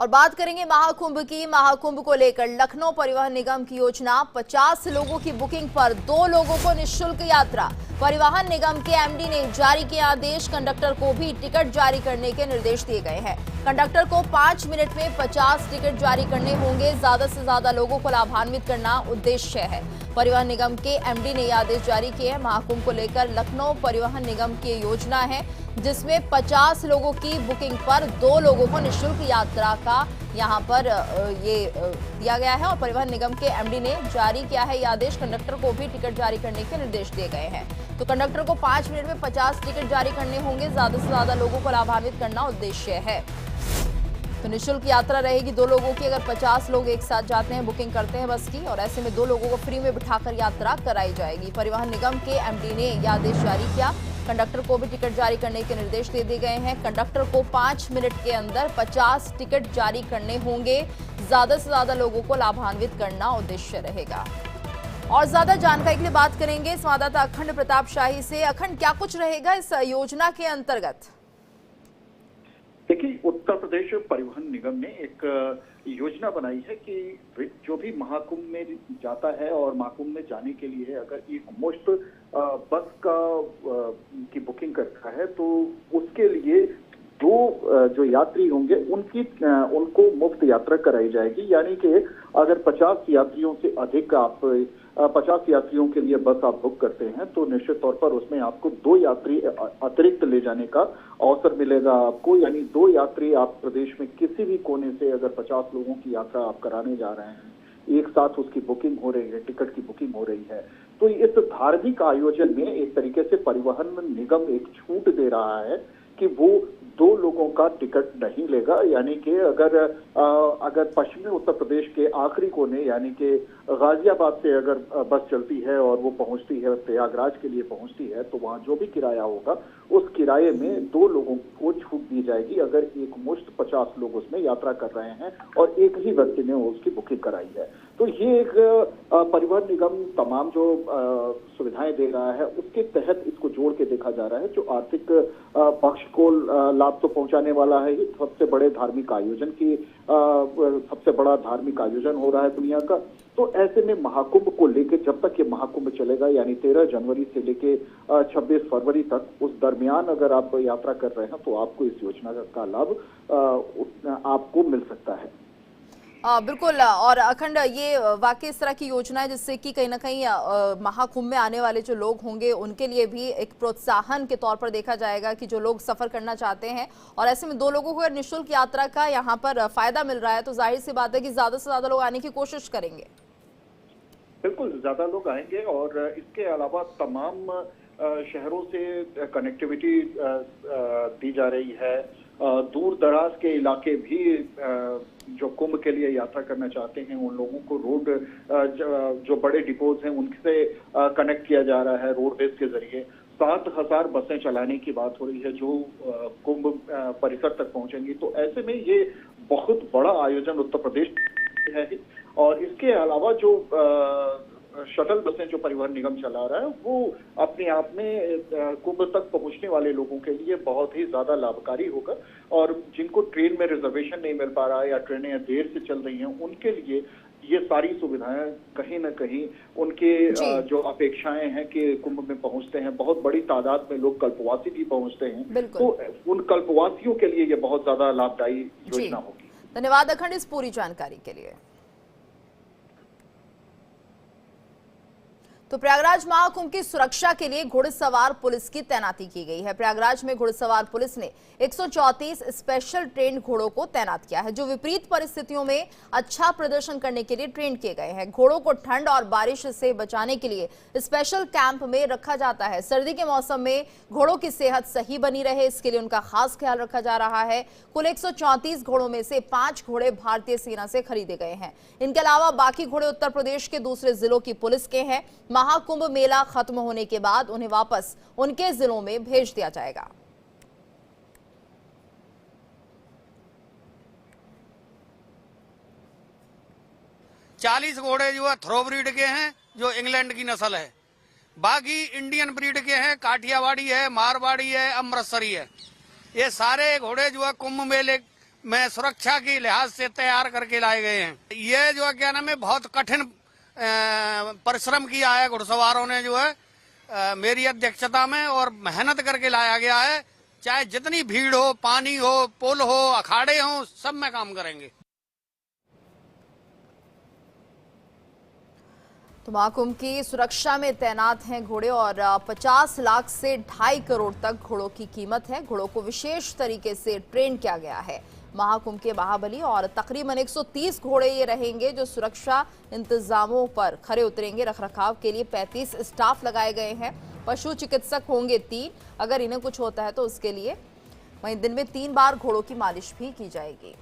और बात करेंगे महाकुंभ की। महाकुंभ को लेकर लखनऊ परिवहन निगम की योजना, 50 लोगों की बुकिंग पर 2 लोगों को निःशुल्क यात्रा। परिवहन निगम के एमडी ने जारी किया आदेश, कंडक्टर को भी टिकट जारी करने के निर्देश दिए गए हैं। कंडक्टर को 5 मिनट में 50 टिकट जारी करने होंगे। ज्यादा से ज्यादा लोगों को लाभान्वित करना उद्देश्य है। परिवहन निगम के एमडी ने यह आदेश जारी किए हैं। महाकुंभ को लेकर लखनऊ परिवहन निगम की योजना है, जिसमें 50 लोगों की बुकिंग पर 2 लोगों को निःशुल्क यात्रा का यहां पर ये दिया गया है। और परिवहन निगम के एमडी ने जारी किया है यह आदेश, कंडक्टर को भी टिकट जारी करने के निर्देश दिए गए हैं। तो कंडक्टर को 5 मिनट में 50 टिकट जारी करने होंगे। ज्यादा से ज्यादा लोगों को लाभान्वित करना उद्देश्य है। तो निःशुल्क यात्रा रहेगी 2 लोगों की। अगर 50 लोग एक साथ जाते हैं, बुकिंग करते हैं बस की, और ऐसे में 2 लोगों को फ्री में बिठाकर यात्रा कराई जाएगी। परिवहन निगम के एमडी ने यह आदेश जारी किया। कंडक्टर को भी टिकट जारी करने के निर्देश दे दिए गए हैं। कंडक्टर को 5 मिनट के अंदर 50 टिकट जारी करने होंगे। ज्यादा से ज्यादा लोगों को लाभान्वित करना उद्देश्य रहेगा। और ज्यादा जानकारी के लिए बात करेंगे संवाददाता अखंड प्रताप शाही से। अखंड, क्या कुछ रहेगा इस योजना के अंतर्गत? देखिए, उत्तर प्रदेश परिवहन निगम ने एक योजना बनाई है कि जो भी महाकुंभ में जाता है और महाकुंभ में जाने के लिए अगर एक मुश्त बस की बुकिंग करता है तो उसके लिए 2 जो यात्री होंगे उनको मुफ्त यात्रा कराई जाएगी। यानी कि अगर 50 यात्रियों से अधिक 50 यात्रियों के लिए बस आप बुक करते हैं तो निश्चित तौर पर उसमें आपको 2 यात्री अतिरिक्त ले जाने का अवसर मिलेगा आपको। यानी 2 यात्री आप प्रदेश में किसी भी कोने से अगर 50 लोगों की यात्रा आप कराने जा रहे हैं, एक साथ उसकी बुकिंग हो रही है, टिकट की बुकिंग हो रही है, तो इस धार्मिक आयोजन में एक तरीके से परिवहन निगम एक छूट दे रहा है कि वो 2 लोगों का टिकट नहीं लेगा। यानी कि अगर पश्चिमी उत्तर प्रदेश के आखिरी कोने यानी कि गाजियाबाद से अगर बस चलती है और वो पहुंचती है प्रयागराज के लिए पहुंचती है, तो वहां जो भी किराया होगा उस किराए में 2 लोगों को छूट दी जाएगी अगर एक मुश्त 50 लोग उसमें यात्रा कर रहे हैं और एक ही व्यक्ति ने उसकी बुकिंग कराई है। तो ये एक परिवहन निगम तमाम जो सुविधाएं दे रहा है उसके तहत इसको जोड़ के देखा जा रहा है। जो आर्थिक पक्ष को लाभ तो पहुंचाने वाला है ही, सबसे बड़ा धार्मिक आयोजन हो रहा है दुनिया का। तो ऐसे में महाकुंभ को लेकर जब तक ये महाकुंभ चलेगा यानी 13 जनवरी से लेके 26 फरवरी तक, उस दरमियान अगर आप यात्रा कर रहे हैं तो आपको इस योजना का लाभ आपको मिल सकता है। बिल्कुल। और अखंड, ये वाकई इस तरह की योजना है जिससे कि कहीं ना कहीं महाकुंभ में आने वाले जो लोग होंगे उनके लिए भी एक प्रोत्साहन के तौर पर देखा जाएगा कि जो लोग सफर करना चाहते हैं, और ऐसे में 2 लोगों को निःशुल्क यात्रा का यहाँ पर फायदा मिल रहा है, तो जाहिर सी बात है कि ज्यादा से ज्यादा लोग आने की कोशिश करेंगे। बिल्कुल, ज्यादा लोग आएंगे और इसके अलावा तमाम शहरों से कनेक्टिविटी दी जा रही है। दूर दराज के इलाके भी जो कुंभ के लिए यात्रा करना चाहते हैं उन लोगों को जो बड़े डिपोज हैं उनसे कनेक्ट किया जा रहा है रोडवेज के जरिए। 7,000 बसें चलाने की बात हो रही है जो कुंभ परिसर तक पहुंचेंगी। तो ऐसे में ये बहुत बड़ा आयोजन उत्तर प्रदेश है। और इसके अलावा जो शटल बसें जो परिवहन निगम चला रहा है वो अपने आप में कुंभ तक पहुंचने वाले लोगों के लिए बहुत ही ज्यादा लाभकारी होगा। और जिनको ट्रेन में रिजर्वेशन नहीं मिल पा रहा है या ट्रेनें देर से चल रही हैं उनके लिए ये सारी सुविधाएं कहीं ना कहीं उनके जो अपेक्षाएं हैं कि कुंभ में पहुंचते हैं, बहुत बड़ी तादाद में लोग कल्पवासी भी पहुंचते हैं, तो उन कल्पवासियों के लिए ये बहुत ज्यादा लाभदायी योजना होगी। धन्यवाद अखंड इस पूरी जानकारी के लिए। तो प्रयागराज महाकुंभ की सुरक्षा के लिए घुड़सवार पुलिस की तैनाती की गई है। प्रयागराज में घुड़सवार पुलिस ने 134 स्पेशल ट्रेन घोड़ों को तैनात किया है, जो विपरीत परिस्थितियों में अच्छा प्रदर्शन करने के लिए ट्रेन किए गए हैं। घोड़ों को ठंड और बारिश से बचाने के लिए स्पेशल कैंप में रखा जाता है। सर्दी के मौसम में घोड़ों की सेहत सही बनी रहे, इसके लिए उनका खास ख्याल रखा जा रहा है। कुल 134 घोड़ों में से 5 घोड़े भारतीय सेना से खरीदे गए हैं। इनके अलावा बाकी घोड़े उत्तर प्रदेश के दूसरे जिलों की पुलिस के हैं। महाकुंभ मेला खत्म होने के बाद उन्हें वापस उनके जिलों में भेज दिया जाएगा। चालीस घोड़े जो है थ्रोब्रीड के हैं, जो इंग्लैंड की नस्ल है। बाकी इंडियन ब्रीड के हैं, काठियावाड़ी है, मारवाड़ी है, अमृतसरी है। ये सारे घोड़े जो है कुंभ मेले में सुरक्षा के लिहाज से तैयार करके लाए गए हैं। ये जो है क्या नाम है, बहुत कठिन परिश्रम किया है घुड़सवारों ने, जो है मेरी अध्यक्षता में, और मेहनत करके लाया गया है। चाहे जितनी भीड़ हो, पानी हो, पुल हो, अखाड़े हो, सब में काम करेंगे। तो महाकुंभ की सुरक्षा में तैनात हैं घोड़े और 50 लाख से 2.5 करोड़ तक घोड़ों की कीमत है। घोड़ों को विशेष तरीके से ट्रेन किया गया है। महाकुंभ के महाबली और तकरीबन 130 घोड़े ये रहेंगे जो सुरक्षा इंतजामों पर खरे उतरेंगे। रखरखाव के लिए 35 स्टाफ लगाए गए हैं। पशु चिकित्सक होंगे 3, अगर इन्हें कुछ होता है तो उसके लिए। वहीं दिन में 3 बार घोड़ों की मालिश भी की जाएगी।